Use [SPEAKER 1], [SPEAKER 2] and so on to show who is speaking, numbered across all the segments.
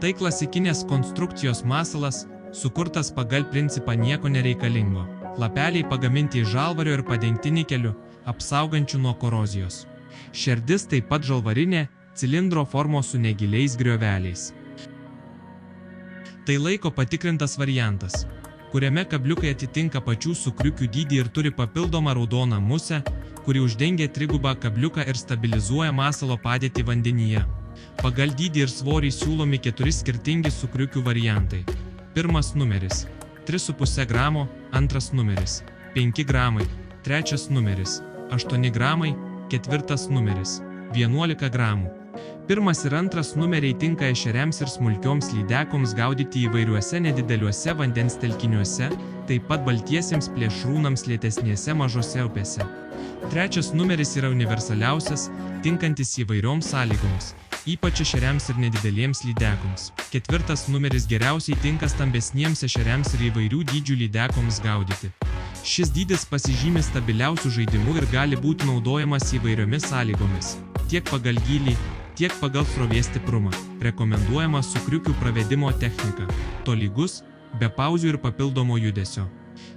[SPEAKER 1] Tai klasikinės konstrukcijos masalas, sukurtas pagal principą nieko nereikalingo. Lapeliai pagaminti iš žalvario ir padengti nikeliu, apsaugančiu nuo korozijos. Šerdis taip pat žalvarinė, cilindro formos su negiliais grioveliais. Tai laiko patikrintas variantas, kuriame kabliukai atitinka pačių sukriukių dydį ir turi papildomą raudoną musę, kuri uždengia trigubą kabliuką ir stabilizuoja masalo padėtį vandenyje. Pagal dydį ir svorį siūlomi 4 skirtingi sukriukių variantai. Pirmas numeris – 3,5 gramo, antras numeris – 5 gramai, trečias numeris – 8 gramai, ketvirtas numeris – 11 gramų. Pirmas ir antras numeriai tinka ešeriams ir smulkioms lydekoms gaudyti įvairiuose nedideliuose vandens telkiniuose, taip pat baltiesiems plėšrūnams lėtesnėse mažose upėse. Trečias numeris yra universaliausias, tinkantis įvairioms sąlygoms, ypač ešeriams ir nedideliems lydekoms. Ketvirtas numeris geriausiai tinka stambesniems ešeriams ir įvairių dydžių lydekoms gaudyti. Šis dydis pasižymi stabiliausių žaidimų ir gali būti naudojamas įvairiomis sąlygomis, tiek pagal gylį, tiek pagal srovės stiprumą. Rekomenduojama sukriukių pravedimo technika – tolygus, be pauzių ir papildomo judesio.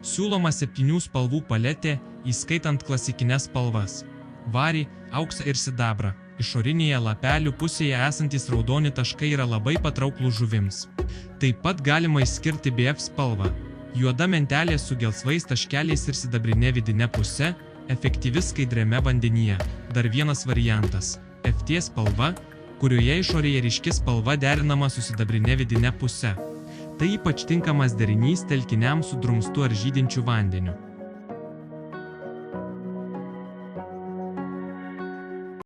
[SPEAKER 1] Siūloma 7 spalvų paletė, įskaitant klasikines spalvas – varį, auksą ir sidabrą. Išorinėje lapelių pusėje esantys raudoni taškai yra labai patrauklūs žuvims. Taip pat galima išskirti BF spalvą – juoda mentelė su gelsvais taškeliais ir sidabrinė vidinė pusė, efektyvi skaidriame vandenyje. Dar vienas variantas – FT spalva, kurioje išorėje ryški spalva derinama su sidabrinė vidinė puse. Tai ypač tinkamas derinys telkiniams su drumstu ar žydinčiu vandeniu.